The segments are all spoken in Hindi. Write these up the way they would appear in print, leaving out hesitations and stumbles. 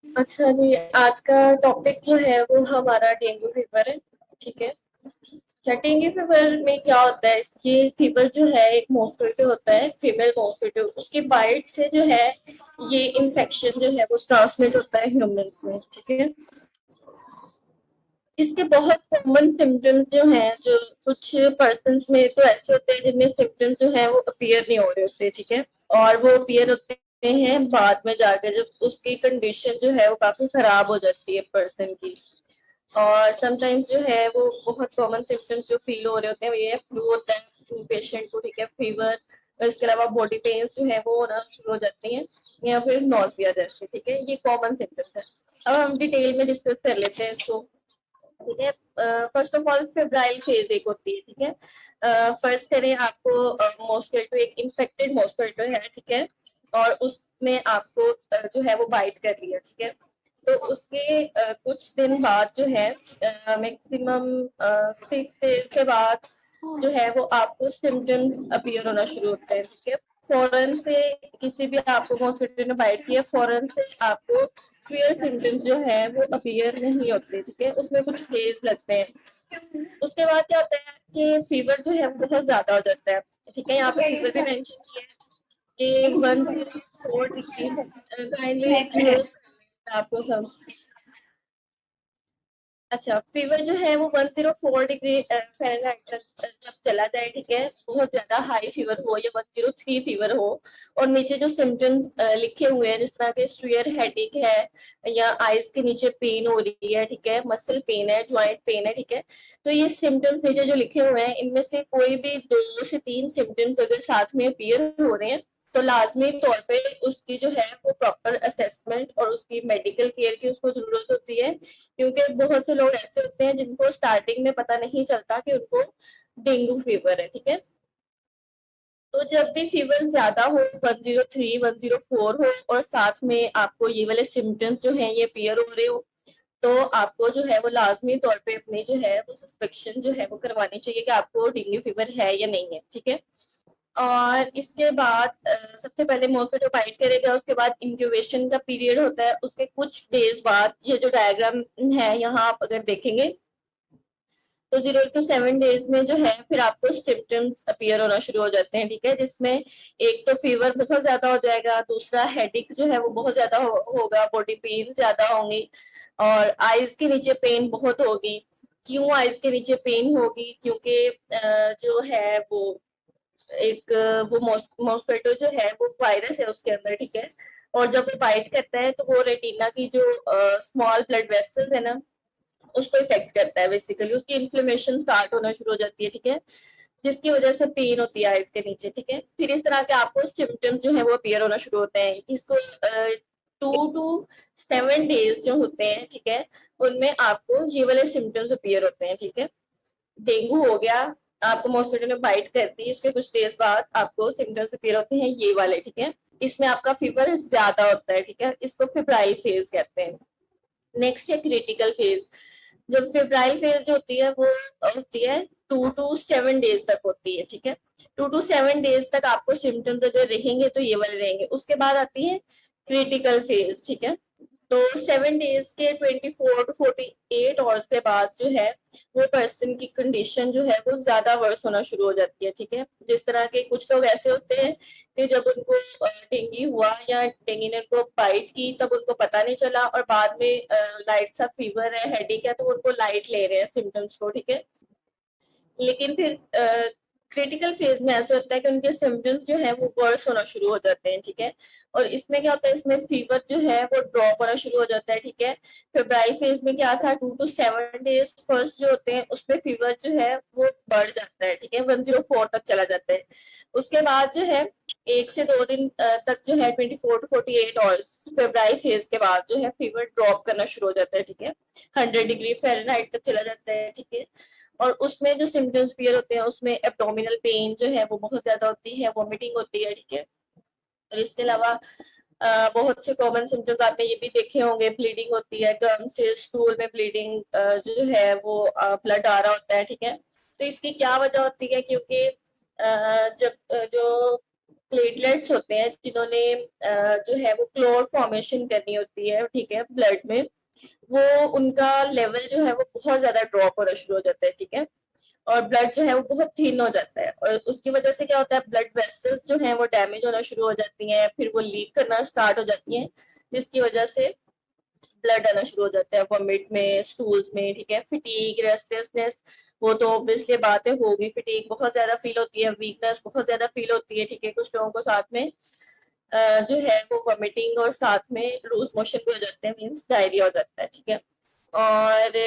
अच्छा जी, आज का टॉपिक जो है वो हमारा डेंगू फीवर है। ठीक है। अच्छा, डेंगू फीवर में क्या होता है, ये फीवर जो है एक मॉस्किटो होता है, फीमेल मॉस्किटो, उसकी बाइट से जो है ये इन्फेक्शन जो है वो ट्रांसमिट होता है ह्यूमंस में। ठीक है। इसके बहुत कॉमन सिम्टम्स जो हैं, जो कुछ पर्सन में तो ऐसे होते हैं जिनमें सिम्टम्स जो है वो अपीयर नहीं हो रहे होते। ठीक है। और वो अपीयर होते हैं बाद में जाकर, जब उसकी कंडीशन जो है वो काफी खराब हो जाती है पर्सन की। और समटाइम्स जो है वो बहुत कॉमन सिम्टम्स जो फील हो रहे होते हैं, ये फ्लू होता है पेशेंट को। ठीक है। फीवर और इसके अलावा बॉडी पेन्स जो है वो होना शुरू हो जाती हैं, या फिर नॉसिया जैसे। ठीक है, ये कॉमन सिम्टम्स है। अब हम डिटेल में डिस्कस कर लेते हैं इसको। ठीक है। First of all febrile phase एक होती है। ठीक है। फर्स्ट करें, आपको मॉस्किटो एक इन्फेक्टेड मॉस्किटो है। ठीक है। और उसने आपको जो है वो बाइट कर लिया। ठीक है। तो उसके कुछ दिन बाद जो है, मैक्सिमम 6 डेज के बाद जो है वो आपको सिम्टम्स अपीयर होना शुरू होते हैं। ठीक है। फौरन से किसी भी आपको मॉस्किटो ने बाइट किया, फौरन से आपको क्लियर सिम्टम्स जो है वो अपीयर नहीं होते। ठीक है, उसमें कुछ डेज लगते हैं। उसके बाद क्या होता है कि फीवर जो है वो बहुत ज्यादा हो जाता है। ठीक है, यहाँ पे फीवर भी मेंशन किया है कि 104 डिग्री। काइंडली नोट आपको सब। अच्छा, फीवर जो है वो 104 डिग्री फ़ारेनहाइट तक जब चला जाए। ठीक है, बहुत ज्यादा हाई फीवर हो या 103 फीवर हो, और नीचे जो सिम्टम्स लिखे हुए हैं, जिस तरह के स्वीयर हेडेक है, या आईज के नीचे पेन हो रही है, ठीक है, मसल पेन है, ज्वाइंट पेन है। ठीक है। तो ये सिम्टम्स नीचे जो लिखे हुए हैं, इनमें से कोई भी 2 से 3 सिम्टम्स अगर साथ में अपीयर हो रहे हैं, तो लाजमी तौर पे उसकी जो है वो प्रॉपर असेसमेंट और उसकी मेडिकल केयर की उसको जरूरत होती है। क्योंकि बहुत से लोग ऐसे होते हैं जिनको स्टार्टिंग में पता नहीं चलता कि उनको डेंगू फीवर है। ठीक है। तो जब भी फीवर ज्यादा हो, 103 104 हो, और साथ में आपको ये वाले सिम्टम्स जो हैं ये अपीयर हो रहे हो, तो आपको जो है वो लाजमी तौर पे अपनी जो है वो सस्पेक्शन जो है वो करवानी चाहिए कि आपको डेंगू फीवर है या नहीं है। ठीक है। और इसके बाद सबसे पहले मॉस्किटो बाइट करेगा, उसके बाद इंक्यूबेशन का पीरियड होता है, उसके कुछ डेज बाद ये जो डायग्राम है यहाँ आप अगर देखेंगे, तो 0 to 7 डेज में जो है फिर आपको सिम्टम्स अपीयर होना शुरू हो जाते हैं। ठीक है, जिसमें एक तो फीवर बहुत ज्यादा हो जाएगा, दूसरा हेडेक जो है वो बहुत ज्यादा होगा, बॉडी पेन ज्यादा होंगी, और आईज के नीचे पेन बहुत होगी। क्यों आईज के नीचे पेन होगी? क्योंकि जो है वो एक वो मॉस्किटो जो है वो वायरस है उसके अंदर। ठीक है। और जब वो बाइट करता है तो वो रेटिना की जो स्मॉल ब्लड वेसल्स है ना, उसको इफेक्ट करता है। बेसिकली उसकी इन्फ्लेमेशन स्टार्ट होना शुरू हो जाती है। ठीक है, जिसकी वजह से पेन होती है इसके नीचे। ठीक है, फिर इस तरह के आपको सिम्टम्स जो है वो अपीयर होना शुरू होते हैं। इसको 2 to 7 डेज जो होते हैं, ठीक है, उनमें आपको ये वाले सिम्टम्स अपीयर होते हैं। ठीक है, डेंगू हो गया, आपको मॉस्किटो ने बाइट कर दी, उसके कुछ देर बाद आपको सिम्टम्स अपीयर होते हैं ये वाले। ठीक है, इसमें आपका फीवर ज्यादा होता है। ठीक है, इसको फेब्राइल फेज कहते हैं। नेक्स्ट है क्रिटिकल फेज। जब फेब्राइल फेज होती है वो होती है 2 to 7 डेज तक होती है। ठीक है, 2 to 7 डेज तक आपको सिम्टम्स अगर रहेंगे तो ये वाले रहेंगे। उसके बाद आती है क्रिटिकल फेज। ठीक है, तो 7 डेज के 24 to 48 आवर्स के बाद जो है वो पर्सन की कंडीशन जो है वो ज्यादा वर्स होना शुरू हो जाती है। ठीक है, जिस तरह के कुछ लोग ऐसे होते हैं कि जब उनको डेंगू हुआ या डेंगू ने उनको बाइट की तब उनको पता नहीं चला, और बाद में लाइट सा फीवर है, हेडेक है, तो उनको लाइट ले रहे हैं सिम्टम्स को। ठीक है, लेकिन फिर क्रिटिकल फेज में ऐसा होता है कि उनके सिम्टम्स जो है वो वर्स होना शुरू हो जाते हैं। ठीक है, और इसमें क्या होता है, इसमें फीवर जो है वो ड्रॉप होना शुरू हो जाता है। ठीक है, फेब्राइल फेज में क्या था, 2 to 7 डेज फर्स्ट जो होते हैं उसमें फीवर जो है वो बढ़ जाता है। ठीक है, 104 तक चला जाता है। उसके बाद जो है 1 से 2 दिन तक जो है 24 to 48 आवर्स फेब्राइल फेज के बाद जो है फीवर ड्रॉप करना शुरू हो जाता है। ठीक है, 100 डिग्री फ़ारेनहाइट तक चला जाता है। ठीक है, और उसमें जो सिम्टम्स क्लियर होते हैं उसमें एब्डोमिनल पेन जो है वो बहुत ज्यादा होती है, वॉमिटिंग होती है। ठीक है, और इसके अलावा बहुत से कॉमन सिम्टम्स आपने ये भी देखे होंगे, ब्लीडिंग होती है, गम से स्टूल में ब्लीडिंग जो है वो ब्लड आ रहा होता है। ठीक है, तो इसकी क्या वजह होती है? क्योंकि जब जो प्लेटलेट्स होते हैं जिन्होंने जो है वो क्लोट फॉर्मेशन करनी होती है, ठीक है, ब्लड में, वो उनका लेवल जो है वो बहुत ज्यादा ड्रॉप होना शुरू हो जाता है, ठीक है, और ब्लड जो है वो बहुत थिन हो जाता है, और उसकी वजह से क्या होता है, ब्लड वेसल्स जो है वो डैमेज होना शुरू हो जाती हैं, फिर वो लीक करना स्टार्ट हो जाती हैं, जिसकी वजह से ब्लड आना शुरू हो जाता है वॉमिट में, स्टूल्स में, ठीक है, फिटीग, रेस्टलेसनेस, वो तो ऑब्वियसली बातें होगी, फिटीग बहुत ज्यादा फील होती है, वीकनेस बहुत ज्यादा फील होती है, ठीक है, कुछ लोगों को साथ में जो है वो वॉमिटिंग और साथ में लूज मोशन भी हो जाते हैं, मीन्स डायरिया हो जाता है, ठीक है, और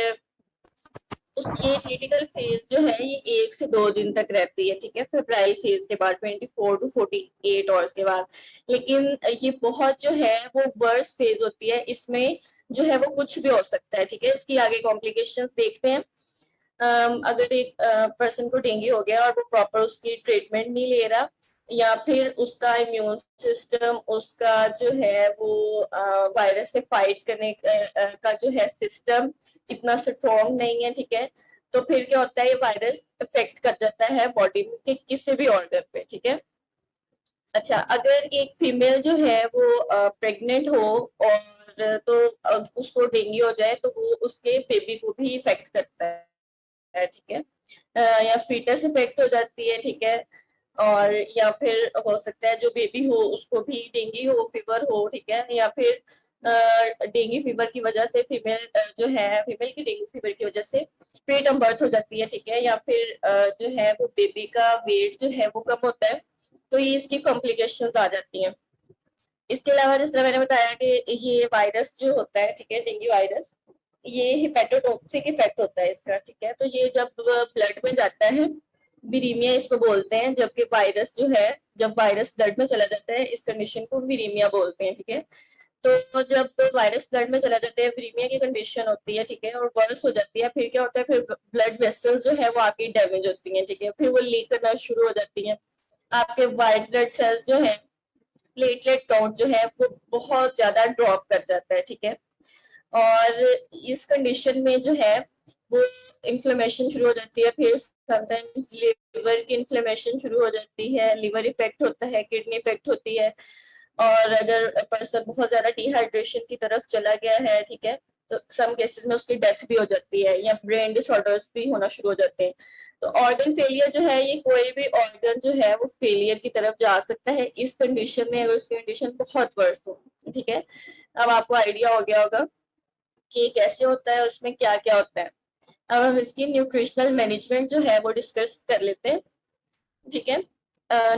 ये क्रिटिकल फेज जो है ये 1 से 2 दिन तक रहती है, ठीक है, फेब्राइल फेज के बाद 24 to 48 आवर्स के बाद, लेकिन ये बहुत जो है वो वर्स फेज होती है, इसमें जो है वो कुछ भी हो सकता है, ठीक है, इसकी आगे कॉम्प्लिकेशंस देखते हैं। अगर एक पर्सन को डेंगू हो गया और वो प्रॉपर उसकी ट्रीटमेंट नहीं ले रहा, या फिर उसका इम्यून सिस्टम उसका जो है वो वायरस से फाइट करने का जो है सिस्टम इतना स्ट्रॉन्ग नहीं है, ठीक है, तो फिर क्या होता है, ये वायरस इफेक्ट कर जाता है बॉडी के किसी भी ऑर्गन पे, ठीक है। अच्छा, अगर एक फीमेल जो है वो प्रेग्नेंट हो और तो उसको डेंगू हो जाए तो वो उसके बेबी को भी इफेक्ट करता है, ठीक है, या फीटस इफेक्ट हो जाती है, ठीक है, और या फिर हो सकता है जो बेबी हो उसको भी डेंगू हो, फीवर हो, ठीक है, या फिर डेंगू फीवर की वजह से फीमेल जो है फीमेल की डेंगू फीवर की वजह से प्रीटर्म बर्थ हो जाती है, ठीक है, या फिर जो है वो बेबी का वेट जो है वो कम होता है, तो ये इसकी कॉम्प्लिकेशंस आ जाती हैं। इसके अलावा जिस तरह मैंने बताया कि ये वायरस जो होता है, ठीक है, डेंगू वायरस, ये हिपेटोटॉक्सिक इफेक्ट होता है इसका, ठीक है, तो ये जब ब्लड में जाता है, विरीमिया इसको बोलते हैं, जबकि वायरस जो है जब वायरस ब्लड में चला जाता है इस कंडीशन को विरीमिया बोलते हैं, ठीक है, तो जब वायरस ब्लड में चला जाता है विरीमिया की कंडीशन होती है, ठीक है, और वर्स हो जाती है, फिर क्या होता है, फिर ब्लड वेसल्स जो है वो आपकी डैमेज होती हैं, ठीक है, फिर वो लीक करना शुरू हो जाती है, आपके व्हाइट ब्लड सेल्स जो है, प्लेटलेट काउंट जो है वो बहुत ज्यादा ड्रॉप कर जाता है, ठीक है, और इस कंडीशन में जो है वो इन्फ्लेमेशन शुरू हो जाती है, फिर समटाइम्स लिवर की इन्फ्लेमेशन शुरू हो जाती है, लिवर इफेक्ट होता है, किडनी इफेक्ट होती है, और अगर पर्सन बहुत ज्यादा डिहाइड्रेशन की तरफ चला गया है, ठीक है, तो सम केसेस में उसकी डेथ भी हो जाती है, या ब्रेन डिसऑर्डर्स भी होना शुरू हो जाते हैं। तो ऑर्गन फेलियर जो है ये कोई भी ऑर्गन जो है वो फेलियर की तरफ जा सकता है इस कंडीशन में, अगर उसकी कंडीशन बहुत वर्स हो, ठीक है। अब आपको आइडिया हो गया होगा कि कैसे होता है, उसमें क्या क्या होता है। अब हम इसकी न्यूट्रिशनल मैनेजमेंट जो है वो डिस्कस कर लेते हैं, ठीक है।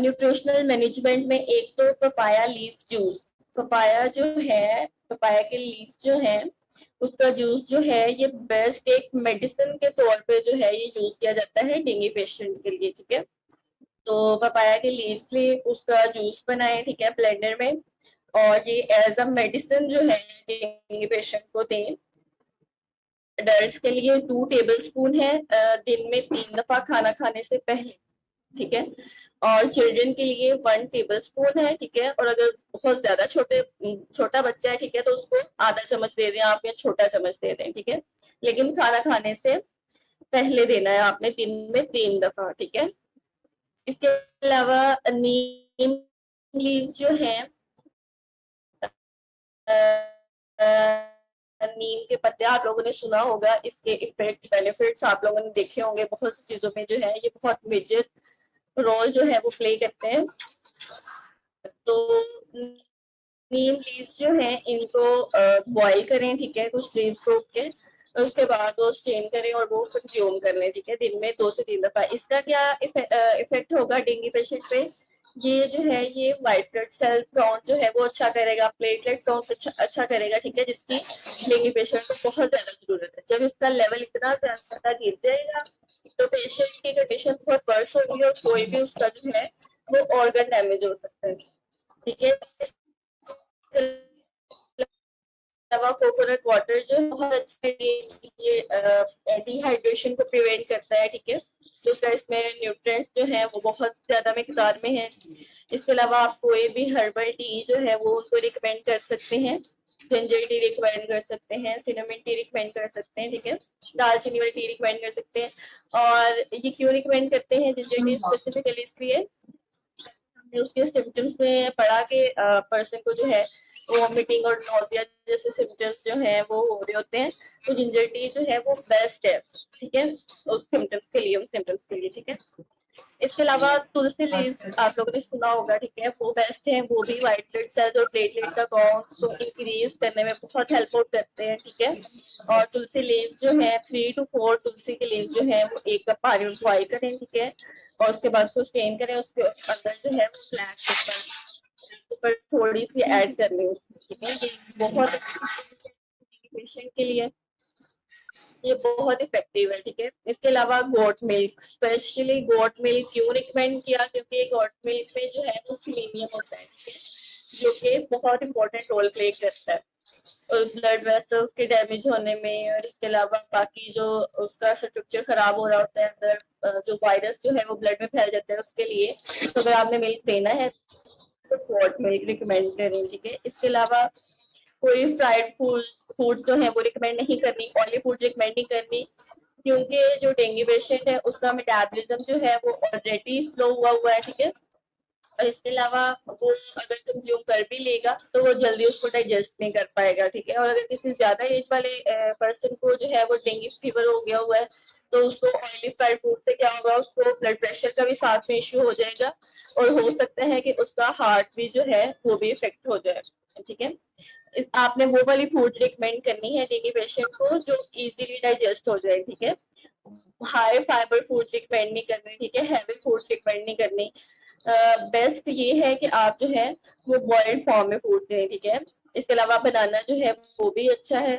न्यूट्रिशनल मैनेजमेंट में एक तो पपाया लीफ जूस, पपाया जो है, पपाया के लीफ जो है उसका जूस जो है ये बेस्ट एक मेडिसिन के तौर पे जो है ये यूज किया जाता है डेंगू पेशेंट के लिए, ठीक है। तो पपाया के लीव्स ले उसका जूस बनाए, ठीक है, ब्लेंडर में, और ये एज अ मेडिसिन जो है डेंगू पेशेंट को दें। एडल्ट्स के लिए 2 टेबल स्पून है दिन में 3 दफा खाना खाने से पहले, ठीक है, और चिल्ड्रन के लिए 1 टेबल स्पून है, ठीक है, और अगर बहुत ज्यादा छोटा बच्चा है, ठीक है, तो उसको आधा चम्मच दे दें आप या छोटा चम्मच दे दें, ठीक है, लेकिन खाना खाने से पहले देना है आपने दिन में 3 दफा, ठीक है। इसके अलावा नीम लीव जो है, नीम के पत्ते आप लोगों ने सुना होगा, इसके इफेक्ट बेनिफिट्स आप लोगों ने देखे होंगे, बहुत सी चीजों में जो है ये बहुत मेजर रोल जो है वो प्ले करते हैं। तो नीम लीव्स जो है इनको बॉईल करें, ठीक है, कुछ लीव्स को के, और उसके बाद वो स्टेन करें और वो कंज्यूम कर लें, ठीक है, दिन में 2 से 3 दफा। इसका क्या इफेक्ट होगा डेंगू पेशेंट पे, ये जो है ये व्हाइट ब्लड सेल काउंट जो है वो अच्छा करेगा, प्लेटलेट काउंट अच्छा करेगा, ठीक है, जिसकी डेंगू पेशेंट को बहुत ज्यादा जरूरत है। जब इसका लेवल इतना ज्यादा गिर जाएगा तो पेशेंट की कंडीशन बहुत वर्स होगी और कोई भी उसका जो है वो ऑर्गन डैमेज हो सकता है, ठीक है। अलावा कोकोनट वाटर जो है बहुत अच्छा है, ये डिहाइड्रेशन को प्रिवेंट करता है, ठीक है। दूसरा इसमें न्यूट्रिएंट्स जो है वो बहुत ज्यादा मिकदार में है। इसके अलावा आप कोई भी हर्बल टी जो है वो उनको रिकमेंड कर सकते हैं, जिंजर टी रिकमेंड कर सकते हैं, सिनेमन टी रिकमेंड कर सकते हैं, ठीक है, दालचीनी वाली टी रिकमेंड कर सकते हैं। और ये क्यों रिकमेंड करते हैं जिंजर टी स्पेसिफिकली, इसलिए हमने उसके सिम्टम्स में पढ़ा कि पर्सन को जो है वॉमिटिंग और नोजिया जैसे सिम्टम्स जो है वो हो रहे होते हैं, तो जिंजर टी जो है वो बेस्ट है, ठीक है, उस सिम्टम्स के लिए, उन सिम्टम्स के लिए, ठीक है। इसके अलावा तुलसी लीव्स आप लोगों ने सुना होगा, ठीक है, वो बेस्ट है, वो भी व्हाइट ब्लड सेल्स और प्लेटलेट का काउंट को इंक्रीज करने में बहुत हेल्प आउट करते हैं, ठीक है। और तुलसी लीव्स जो है 3 to 4 तुलसी के लीव्स जो है वो 1 कप पानी में बॉइल करें, ठीक है, और उसके बाद उसको स्टेन करें, उसके अंदर जो है वो ब्लैक पेपर थोड़ी सी ऐड कर लें, ठीक है। ये बहुत पेशेंट के लिए ये बहुत इफेक्टिव है, ठीक है। इसके अलावा goat milk, specially goat milk क्यों रिकमेंड किया, क्योंकि गोट मिल्क में जो है वो सिलेनियम होता है, ठीक है, जो कि बहुत इंपॉर्टेंट रोल प्ले करता है ब्लड वेसल्स के डैमेज होने में, और इसके अलावा बाकी जो उसका स्ट्रक्चर खराब हो रहा होता है अंदर, जो वायरस जो है वो ब्लड में फैल जाता है उसके लिए, तो अगर आपने मिल्क देना है तो गोट मिल्क रिकमेंड करें, ठीक है। इसके अलावा कोई फ्राइड फूड जो है वो रिकमेंड नहीं करनी, ऑयली फूड रिकमेंड नहीं करनी, क्योंकि जो डेंगू पेशेंट है उसका मेटाबॉलिज्म जो है वो ऑलरेडी स्लो हुआ है, ठीक है। और इसके अलावा वो अगर कंज्यूम कर भी लेगा तो वो जल्दी उसको डाइजेस्ट नहीं कर पाएगा, ठीक है। और अगर किसी ज्यादा एज वाले पर्सन को जो है वो डेंगू फीवर हो गया हुआ है तो उसको ऑयली फ्राइड फूड से क्या होगा, उसको ब्लड प्रेशर का भी साथ में इश्यू हो जाएगा, और हो सकता है कि उसका हार्ट भी जो है वो भी इफेक्ट हो जाए, ठीक है। आपने वो वाली फूड रिकमेंड करनी है डेंगू पेशेंट को जो इजीली डाइजेस्ट हो जाए, ठीक है। हाई फाइबर फूड रिकमेंड नहीं करनी, ठीक है, हैवी फूड रिकमेंड नहीं करनी। बेस्ट ये है कि आप जो है वो बॉइल्ड फॉर्म में फूड दें, ठीक है। इसके अलावा बनाना जो है वो भी अच्छा है,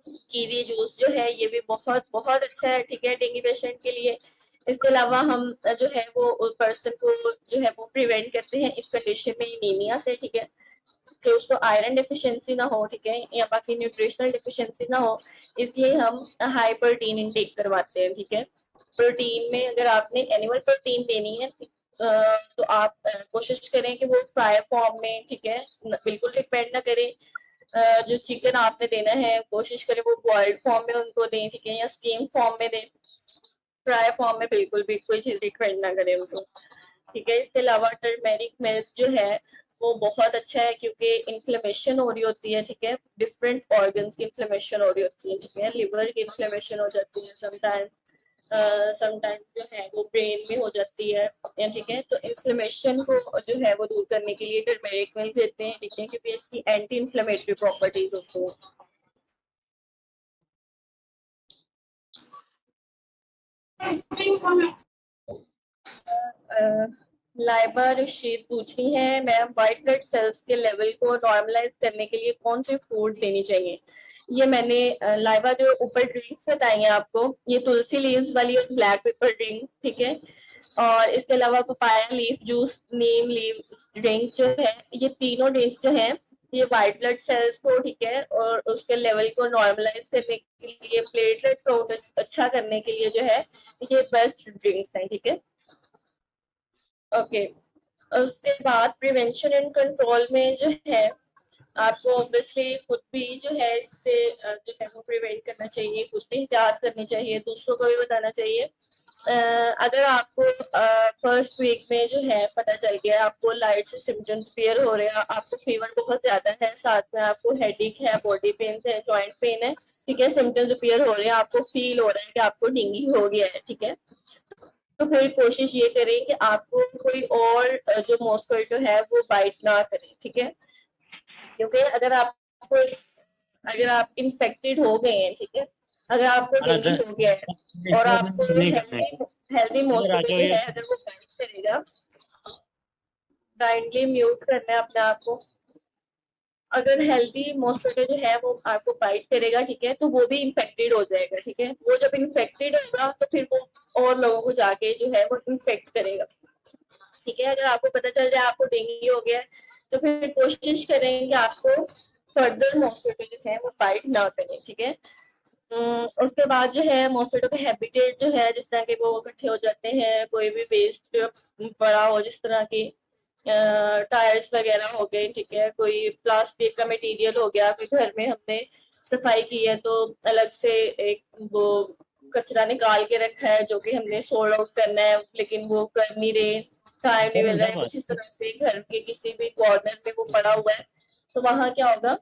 कीवी जूस जो है ये भी बहुत बहुत अच्छा है, ठीक है, डेंगू पेशेंट के लिए। इसके अलावा हम जो है वो उस पर्सन को जो है वो प्रिवेंट करते हैं इस कंडीशन में एनीमिया से, ठीक है, कि उसको आयरन डिफिशिएंसी ना हो, ठीक है, या बाकी न्यूट्रिशनल डिफिशिएंसी ना हो, इसलिए हम हाई प्रोटीन इनटेक करवाते हैं, ठीक है। प्रोटीन में अगर आपने एनिमल प्रोटीन देनी है तो आप कोशिश करें कि वो फ्राई फॉर्म में, ठीक है, बिल्कुल डिपेंड ना करें। जो चिकन आपने देना है कोशिश करें वो बॉइल्ड फॉर्म में उनको दें, ठीक है, या स्टीम फॉर्म में दें, फ्राई फॉर्म में बिल्कुल भी कोई चीज डिपेंड ना करें उनको, ठीक है। इसके अलावा टर्मेरिक मिल्क जो है वो बहुत अच्छा है, क्योंकि इन्फ्लेमेशन हो रही होती है, ठीक है, डिफरेंट ऑर्गन्स की इन्फ्लेमेशन हो रही होती है, ठीक है, लिवर की इन्फ्लेमेशन हो जाती है समटाइम्स, समटाइम्स जो है वो ब्रेन में हो जाती है, ठीक है, तो इन्फ्लेमेशन को जो है वो दूर करने के लिए टर्मेरिक मिल्क देते हैं, ठीक है, क्योंकि इसकी एंटी इन्फ्लेमेटरी प्रॉपर्टीज होती हैं। लाइबा रशीद पूछनी है मैम, व्हाइट ब्लड सेल्स के लेवल को नॉर्मलाइज करने के लिए कौन सी फूड देनी चाहिए। ये मैंने लाइबा जो ऊपर ड्रिंक्स बताई हैं आपको, ये तुलसी लीव्स वाली और ब्लैक पेपर ड्रिंक, ठीक है, और इसके अलावा पपाया लीफ जूस, नीम लीव ड्रिंक जो है, ये तीनों ड्रिंक्स जो है ये व्हाइट ब्लड सेल्स को, ठीक है, और उसके लेवल को नॉर्मलाइज करने के लिए, प्लेटलेट काउंट अच्छा करने के लिए जो है ये बेस्ट ड्रिंक्स हैं, ठीक है। ओके, उसके बाद प्रिवेंशन एंड कंट्रोल में जो है आपको ऑब्वियसली खुद भी जो है इससे जो है वो प्रिवेंट करना चाहिए, खुद भी एहतियात करनी चाहिए, दूसरों को भी बताना चाहिए। अगर आपको फर्स्ट वीक में जो है पता चल गया आपको लाइट से सिम्टम्स अपीयर हो रहे हैं, आपको फीवर बहुत ज्यादा है, साथ में आपको हेडेक है, बॉडी पेन है, जॉइंट पेन है, ठीक है, सिम्टम्स अपीयर हो रहे हैं, आपको फील हो रहा है कि आपको डेंगू हो गया है, ठीक है, तो फिर कोशिश ये करें कि आपको कोई और जो मॉस्किटो है वो बाइट ना करे, ठीक है, क्योंकि अगर आप इन्फेक्टेड हो गए हैं, ठीक है, अगर आपको डेंगू हो गया है और आपको हेल्दी मॉस्किटो जो है अगर वो बाइट करेगा, काइंडली म्यूट करना है अपने आप को। अगर हेल्दी मॉस्किटो जो है वो आपको बाइट करेगा, ठीक है, तो वो भी इन्फेक्टेड हो जाएगा, ठीक है, वो जब इन्फेक्टेड होगा तो फिर वो और लोगों को जाके जो है वो इन्फेक्ट करेगा, ठीक है। अगर आपको पता चल जाए आपको डेंगू हो गया है तो फिर कोशिश करेंगे आपको फर्दर मॉस्किटो जो है वो बाइट ना करें, ठीक है। उसके बाद जो है मॉस्किटो का हैबिटेट जो है, जिस तरह के वो इकट्ठे हो जाते हैं, कोई भी वेस्ट पड़ा हो, जिस तरह की टायर्स वगैरह हो गए, ठीक है, कोई प्लास्टिक का मटेरियल हो गया, फिर घर में हमने सफाई की है तो अलग से एक वो कचरा निकाल के रखा है जो कि हमने सोल्ड आउट करना है, लेकिन वो कर नहीं रहे, टाइम नहीं मिल रहा है, कुछ इस तरह से घर के किसी भी कॉर्नर में वो पड़ा हुआ है, तो वहां क्या होगा,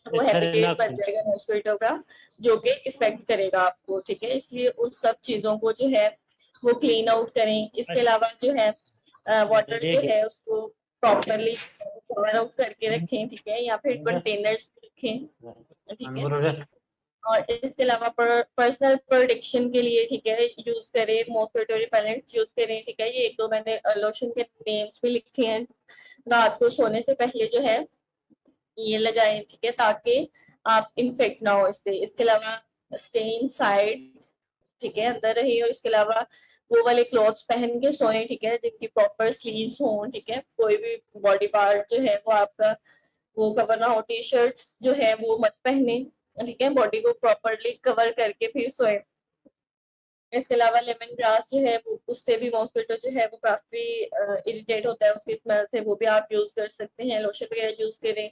वो हैबिटेट बन जाएगा मॉस्किटो का, जो कि इफेक्ट करेगा आपको, ठीक है। इसलिए उस सब चीजों को जो है वो क्लीन आउट करें। इसके अलावा जो है वाटर जो है उसको प्रॉपरली कवर आउट करके रखें, ठीक है, या फिर कंटेनर्स रखें, ठीक है। और इसके अलावा पर्सनल प्रोटेक्शन के लिए, ठीक है, यूज करें मॉस्किटो रिपेलेंट यूज करें, ठीक है। ये एक दो मैंने लोशन के नेम्स भी लिखे हैं। रात को सोने से पहले जो है ये लगाएं, ठीक है, ताकि आप इन्फेक्ट ना हो इससे। इसके अलावा स्टे इनसाइड, ठीक है, अंदर रहिए। और इसके अलावा वो वाले क्लॉथ्स पहन के सोए, ठीक है, जिनकी प्रॉपर स्लीव्स हों, ठीक है। कोई भी बॉडी पार्ट जो है वो आपका वो कवर ना हो। टी शर्ट्स जो है वो मत पहने, ठीक है, बॉडी को प्रॉपरली कवर करके फिर सोए। इसके अलावा लेमन ग्रास जो है वो उससे भी मॉस्किटो जो है वो काफी इरिटेट होता है उसकी स्मेल से, वो भी आप यूज कर सकते हैं। लोशन वगैरह यूज करें,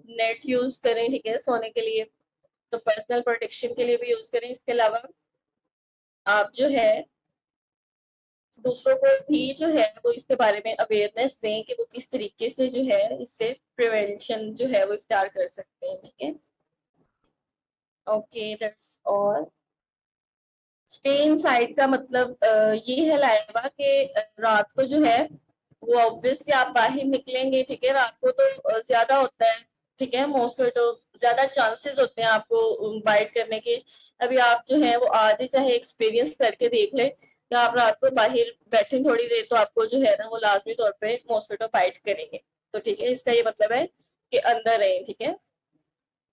नेट यूज करें, ठीक है, सोने के लिए, तो पर्सनल प्रोटेक्शन के लिए भी यूज करें। इसके अलावा आप जो है दूसरों को भी जो है वो इसके बारे में अवेयरनेस दें कि वो किस तरीके से जो है इससे प्रिवेंशन जो है वो इख्तियार कर सकते हैं, ठीक है। Okay, that's all. Stay inside का मतलब ये है लाइबा कि रात को जो है वो ऑब्वियसली आप बाहर निकलेंगे, ठीक है, रात को तो ज्यादा होता है, ठीक है, मॉस्किटो ज्यादा चांसेस होते हैं आपको बाइट करने के। अभी आप जो है वो आज ही चाहे एक्सपीरियंस करके देख ले कि आप रात को बाहर बैठे थोड़ी देर तो आपको जो है ना वो लाजमी तौर पे मॉस्किटो बाइट करेंगे, तो ठीक है, इसका ये मतलब है कि अंदर रहें, ठीक है,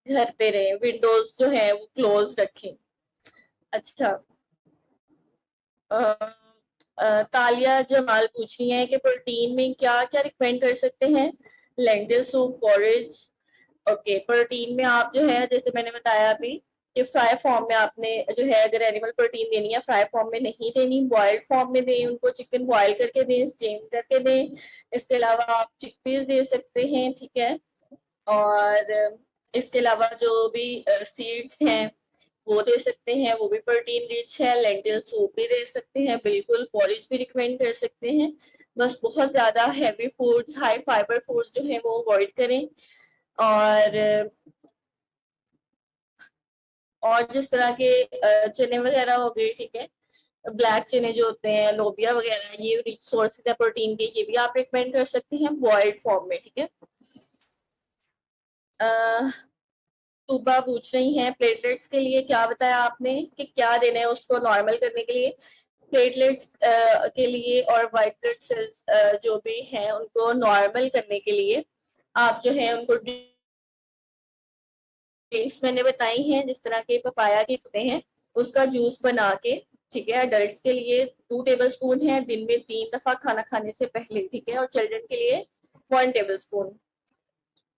घर पे रहें, विंडोज जो है वो क्लोज रखें। अच्छा, तालिया जमाल पूछ रही है कि प्रोटीन में क्या क्या रिकमेंड कर सकते हैं। Lentil soup, porridge. Okay, protein में आप जो है जैसे मैंने बताया अभी कि फ्राई फॉर्म में आपने जो है अगर एनिमल प्रोटीन देनी है फ्राई फॉर्म में नहीं देनी, बॉइल्ड फॉर्म में दें उनको, चिकन बॉयल करके दें, स्टीम करके दें। इसके अलावा आप चिकपीस दे सकते हैं, ठीक है। और इसके अलावा जो भी सीड्स हैं वो दे सकते हैं, वो भी प्रोटीन रिच है। लेंटिल सूप भी दे सकते हैं, बिल्कुल। पॉरेज भी रिकमेंड कर सकते हैं। बस बहुत ज्यादा heavy foods, high fibre foods जो है वो अवॉइड करें। और जिस तरह के चने वगैरह हो गए, ठीक है, ब्लैक चने जो होते हैं, लोबिया वगैरह, ये रिच सोर्सेज है प्रोटीन के, ये भी आप रिकमेंड कर सकते हैं बॉइल्ड फॉर्म में, ठीक है। सुबह पूछ रही हैं प्लेटलेट्स के लिए क्या बताया आपने कि क्या देना है उसको नॉर्मल करने के लिए। प्लेटलेट्स के लिए और वाइट ब्लड सेल्स जो भी हैं उनको नॉर्मल करने के लिए आप जो है उनको ड्रिंक्स मैंने बताई हैं, जिस तरह के पपाया के होते हैं उसका जूस बना के, ठीक है। अडल्ट के लिए 2 टेबल स्पून है, दिन में 3 दफा खाना खाने से पहले, ठीक है। और चिल्ड्रन के लिए 1 टेबल स्पून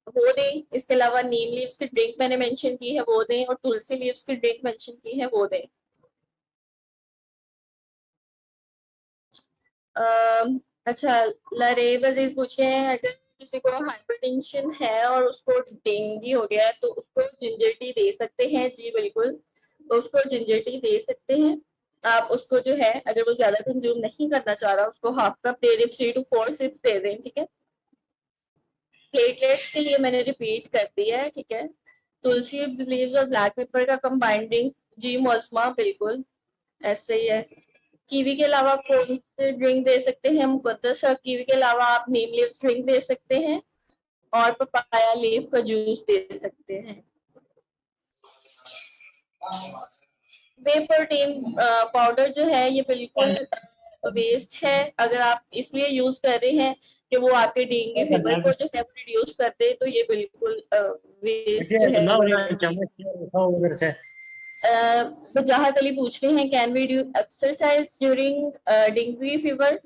वो दें। इसके अलावा नीम लीव्स की ड्रिंक मैंने मेंशन की है वो दें, और तुलसी लीव्स की ड्रिंक मेंशन की है वो दें। अच्छा, लरेब अजीज पूछे हैं अगर किसी को हाइपरटेंशन है और उसको डेंगू हो गया है तो उसको जिंजर टी दे सकते हैं। जी बिल्कुल, तो उसको जिंजर टी दे सकते हैं आप। उसको जो है अगर वो ज्यादा कंज्यूम नहीं करना चाह रहा उसको हाफ कप दे दें, 3 to 4 सिप्स दे दें, ठीक है। प्लेटलेट्स के लिए मैंने रिपीट कर दिया है, ठीक है। तुलसी लीव्स और ब्लैक पेपर का कंबाइंडिंग, जी मौसमा बिल्कुल ऐसे ही है। कीवी के अलावा कौन से ड्रिंक दे सकते हैं मुकद्दस? कीवी के अलावा आप नीम लीव ड्रिंक दे सकते हैं और पपाया लीव का जूस दे सकते हैं। वे प्रोटीन पाउडर जो है ये बिल्कुल वेस्ट है। अगर आप इसलिए यूज कर रहे हैं कि वो आपके डेंगू फीवर को जो है वो रिड्यूस कर दे, तो ये बिल्कुल वेस्ट जो है। वजाहत अली पूछ रहे हैं can we do exercise during dengue fever?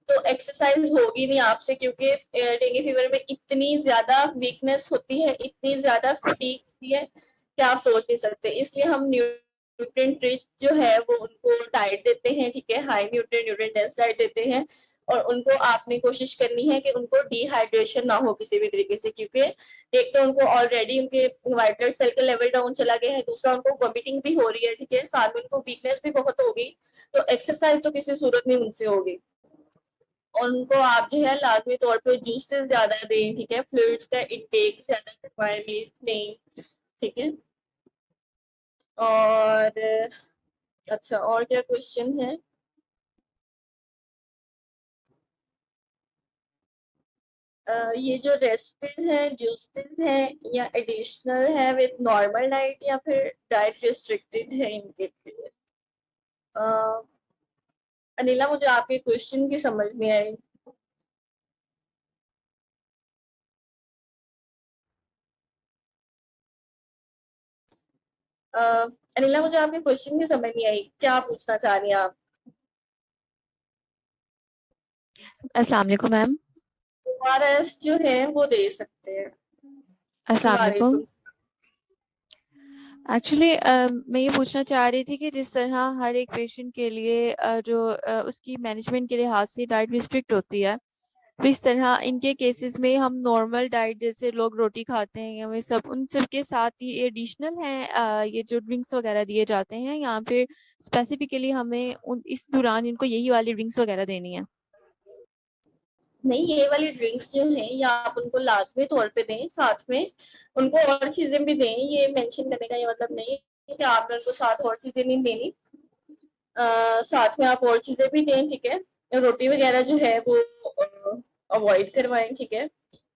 तो एक्सरसाइज होगी नहीं आपसे, क्योंकि डेंगू फीवर में इतनी ज्यादा वीकनेस होती है, इतनी ज्यादा फटीग होती है कि आप सोच नहीं सकते। इसलिए हम न्यूट्रिएंट रिच जो है वो उनको डाइट देते हैं, ठीक है, हाई न्यूट्रिएंट डेंस डाइट देते हैं। और उनको आपने कोशिश करनी है कि उनको डिहाइड्रेशन ना हो किसी भी तरीके से, क्योंकि एक तो उनको ऑलरेडी उनके व्हाइट ब्लड सेल का लेवल डाउन चला गया है, दूसरा उनको वॉमिटिंग भी हो रही है, ठीक है, साथ में उनको वीकनेस भी बहुत होगी। तो एक्सरसाइज तो किसी सूरत में उनसे होगी। और उनको आप जो है लाजमी तौर पे जूसेस ज्यादा दें, ठीक है, फ्लूइड्स का इंटेक ज्यादा करवाएं, मिल्क दें, ठीक है। और अच्छा, और क्या क्वेश्चन है? ये जो रेसिपीज है, जूसेस है, या एडिशनल है विद नॉर्मल डाइट, या फिर डाइट रिस्ट्रिक्टेड है इनके लिए? अ, अनिला, मुझे आपके क्वेश्चन की समझ में आई। अनिला, मुझे आपके क्वेश्चन की समझ नहीं आई, क्या पूछना चाह रही हैं आप? अस्सलाम वालेकुम मैम। ORS जो है वो दे सकते हैं। अस्सलाम वालेकुम। वालेकुम। एक्चुअली मैं ये पूछना चाह रही थी कि जिस तरह हर एक पेशेंट के लिए उसकी मैनेजमेंट के लिहाज से डाइट रिस्ट्रिक्ट होती है, तो इस तरह इनके केसेस में हम नॉर्मल डाइट जैसे लोग रोटी खाते हैं या वे सब उन सब के साथ ही एडिशनल हैं ये जो ड्रिंक्स वगैरह दिए जाते हैं, यहाँ पे स्पेसिफिकली हमें इस दौरान इनको यही वाली ड्रिंक्स वगैरह देनी है? नहीं, ये वाली ड्रिंक्स जो हैं या आप उनको लाजमी तौर पे दें, साथ में उनको और चीजें भी दें। ये मेंशन करने का ये मतलब नहीं है कि आपने उनको साथ और चीजें नहीं देनी। साथ में आप और चीजें भी दें, ठीक है। रोटी वगैरह जो है वो अवॉइड करवाएं, ठीक है।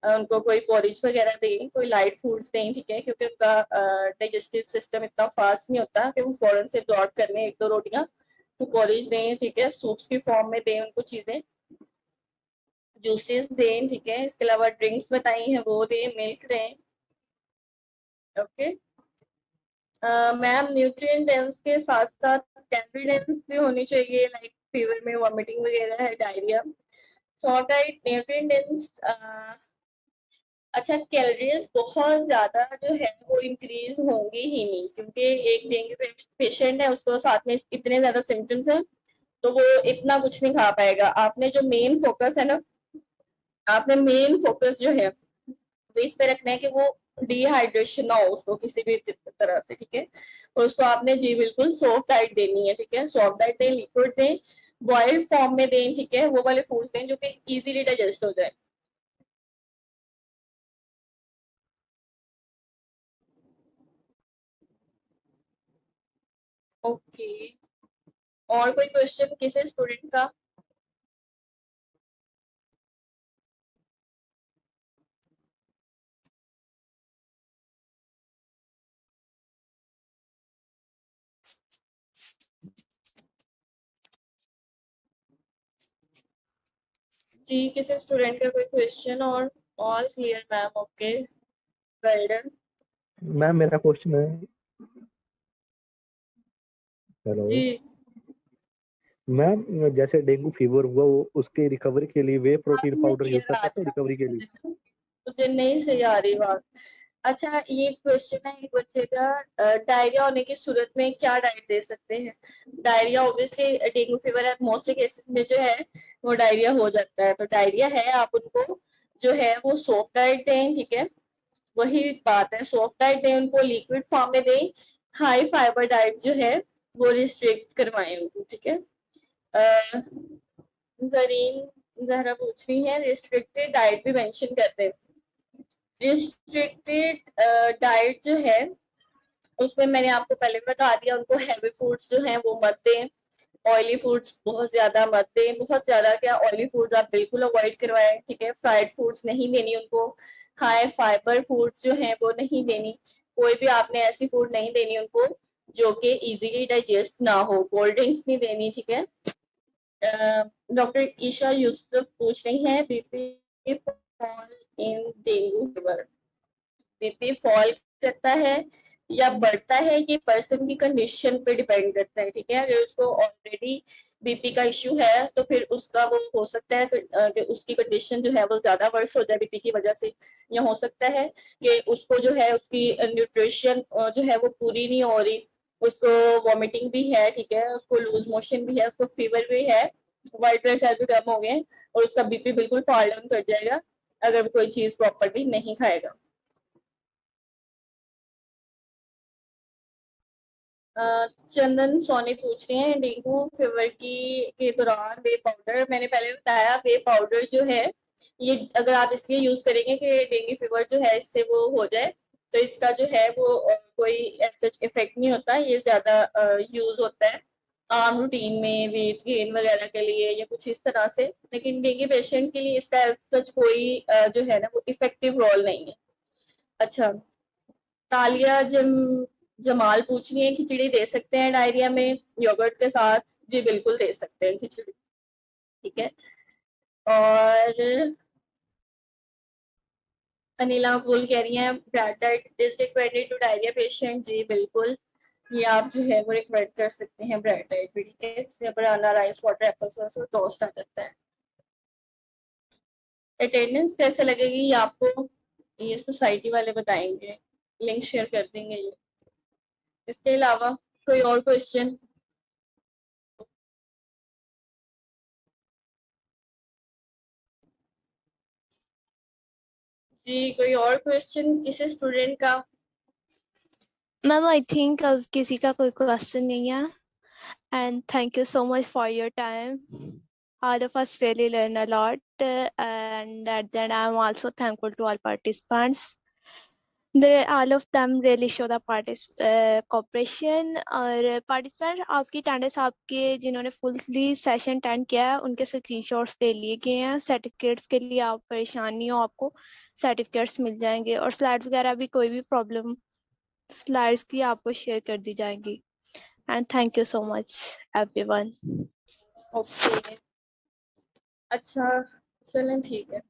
उनको कोई पॉरिज वगैरह दें, कोई लाइट फूड्स दें, ठीक है, क्योंकि उनका डाइजेस्टिव सिस्टम इतना फास्ट नहीं होता कि वो फौरन से एब्जॉर्ब करने एक दो रोटियां। तो पॉरिज दें, ठीक है, सूप्स की फॉर्म में दें उनको चीजें, जूसेस दें, ठीक है। इसके अलावा ड्रिंक्स बताई हैं वो दें, मिल्क दें। ओके। मैम, न्यूट्रिएंट डेंस के साथ साथ कैलोरी डेंस भी होनी चाहिए, लाइक फीवर में वॉमिटिंग वगैरह है, diarrhoea. Short diet nutrient dense. अच्छा, कैलोरीज बहुत ज्यादा जो है वो इंक्रीज होंगी ही नहीं, क्योंकि एक डेंगू पेशेंट है, उसको साथ में इतने ज्यादा सिम्टम्स हैं, तो वो इतना कुछ नहीं खा पाएगा। आपने जो मेन फोकस है ना, आपने मेन फोकस जो है वो इस पे रखना है कि वो डिहाइड्रेशन ना हो उसको किसी भी तरह से, ठीक है। और उसको आपने जी बिल्कुल सॉफ्ट डाइट देनी है, ठीक है, सॉफ्ट डाइट दें, लिक्विड दें, बॉइल्ड फॉर्म में दें, ठीक है, वो वाले फूड्स दें जो कि इजीली डाइजेस्ट हो जाए। ओके। और कोई क्वेश्चन किसी स्टूडेंट का? जी, किसी स्टूडेंट का कोई क्वेश्चन? और all clear ma'am? Okay, well done. Ma'am मेरा क्वेश्चन है। हेलो जी मैम, जैसे डेंगू फीवर हुआ वो उसके रिकवरी के लिए वे प्रोटीन आपने पाउडर यूज क्लियर कर आ सकते हो रिकवरी के लिए? रहा, मुझे नहीं सही आ रही बात। अच्छा, ये क्वेश्चन है एक बच्चे का, डायरिया होने की सूरत में क्या डाइट दे सकते हैं? डायरिया ऑब्वियसली डेंगू फीवर है, मोस्टली केसेस में जो है वो डायरिया हो जाता है। तो डायरिया है, आप उनको जो है वो सॉफ्ट डाइट दें, ठीक है, वही बात है, सॉफ्ट डाइट दें उनको, लिक्विड फॉर्म में दें। हाई फाइबर डाइट जो है वो रिस्ट्रिक्ट करवाएं उनको, ठीक है। अ, जरीन जहरा पूछ रही है, रिस्ट्रिक्टेड डाइट भी मेंशन करते हैं। रिस्ट्रिक्टेड डाइट जो है उसमें मैंने आपको पहले बता दिया, उनको हैवी फूड्स जो हैं वो मत दें, ऑयली फूड्स बहुत ज्यादा मत दें, बहुत ज्यादा क्या, ऑयली फूड्स आप बिल्कुल अवॉइड करवाएं, ठीक है। फ्राइड फूड्स नहीं देनी उनको, हाई फाइबर फूड्स जो हैं वो नहीं देनी, कोई भी आपने ऐसी फूड नहीं देनी उनको जो कि इजीली डाइजेस्ट ना हो, कोल्ड ड्रिंक्स नहीं देनी, ठीक है। डॉक्टर ईशा यूसुफ पूछ रही हैं, BP fall in dengue fever, BP fall करता है या बढ़ता है, ये पर्सन की कंडीशन पे डिपेंड करता है, ठीक है। अगर उसको ऑलरेडी बीपी का इश्यू है तो फिर उसका वो हो सकता है कि उसकी कंडीशन जो है वो ज्यादा वर्स हो जाए बीपी की वजह से, या हो सकता है कि उसको जो है उसकी न्यूट्रिशन जो है वो पूरी नहीं हो रही, उसको वॉमिटिंग भी है, ठीक है, उसको लूज मोशन भी है, उसको फीवर भी है, व्हाइट ब्लड सेल भी कम हो गए और उसका बीपी बिल्कुल फॉल डाउन कर जाएगा अगर कोई चीज प्रॉपरली नहीं खाएगा। चंदन सोनी पूछ रहे हैं डेंगू फीवर के दौरान वे पाउडर, मैंने पहले बताया वे पाउडर जो है ये अगर आप इसलिए यूज करेंगे कि डेंगू फीवर जो है इससे वो हो जाए, तो इसका जो है वो कोई ऐसा इफेक्ट नहीं होता, ये ज्यादा यूज होता है आम रूटीन में वेट गेन वगैरह के लिए या कुछ इस तरह से, लेकिन डेंगू पेशेंट के लिए इसका सच कोई जो है ना वो इफेक्टिव रोल नहीं है। अच्छा, तालिया जमाल पूछ रही है खिचड़ी दे सकते हैं डायरिया में योगर्ट के साथ? जी बिल्कुल दे सकते हैं खिचड़ी, ठीक है। और अनिला मकबूल कह रही हैं bread diet is recommended to diarrhoea patient? जी बिल्कुल, ये आप जो है वो रिकमेंड कर सकते हैं ब्रेड डाइट भी, ठीक है। इसमें बनाना राइस वाटर एप्पल सॉस और टोस्ट आ जाता है। अटेंडेंस कैसे लगेगी ये आपको ये सोसाइटी वाले बताएंगे, लिंक शेयर कर देंगे ये। इसके अलावा कोई और क्वेश्चन? जी कोई और क्वेश्चन किसी स्टूडेंट का? मैम आई थिंक अब किसी का कोई क्वेश्चन नहीं है and thank you so much for your time. All of us really learn a lot and at the end I'm also thankful to all participants. All of them really show the cooperation और participant आपकी अटेंडेंस आपके जिन्होंने फुल्ली सेशन अटेंड किया है उनके स्क्रीनशॉट्स ले लिए गए हैं। सर्टिफिकेट्स के लिए आप परेशान नहीं हो, आपको सर्टिफिकेट्स मिल जाएंगे और स्लाइड्स वगैरह भी कोई भी प्रॉब्लम स्लाइड्स की आपको शेयर कर दी जाएंगी। and thank you so much everyone. Okay अच्छा चलें ठीक है।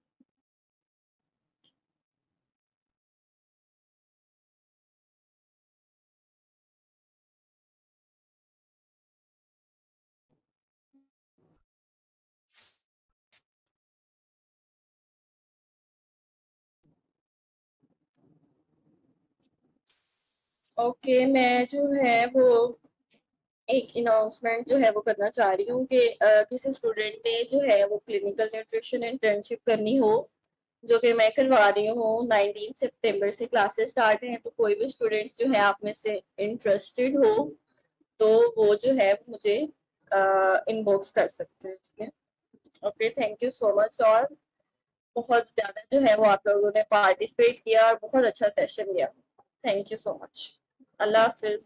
ओके मैं जो है वो एक अनाउंसमेंट जो है वो करना चाह रही हूँ कि किसी स्टूडेंट ने जो है वो क्लिनिकल न्यूट्रिशन इंटर्नशिप करनी हो, जो कि मैं करवा रही हूँ 19 सितंबर से क्लासेस स्टार्ट हैं, तो कोई भी स्टूडेंट जो है आप में से इंटरेस्टेड हो तो वो जो है मुझे इनबॉक्स कर सकते हैं, ठीक है। Okay thank you so much. और बहुत ज्यादा जो है वो आप लोगों ने पार्टिसिपेट किया और बहुत अच्छा सेशन लिया, thank you so much. Allah Hafiz.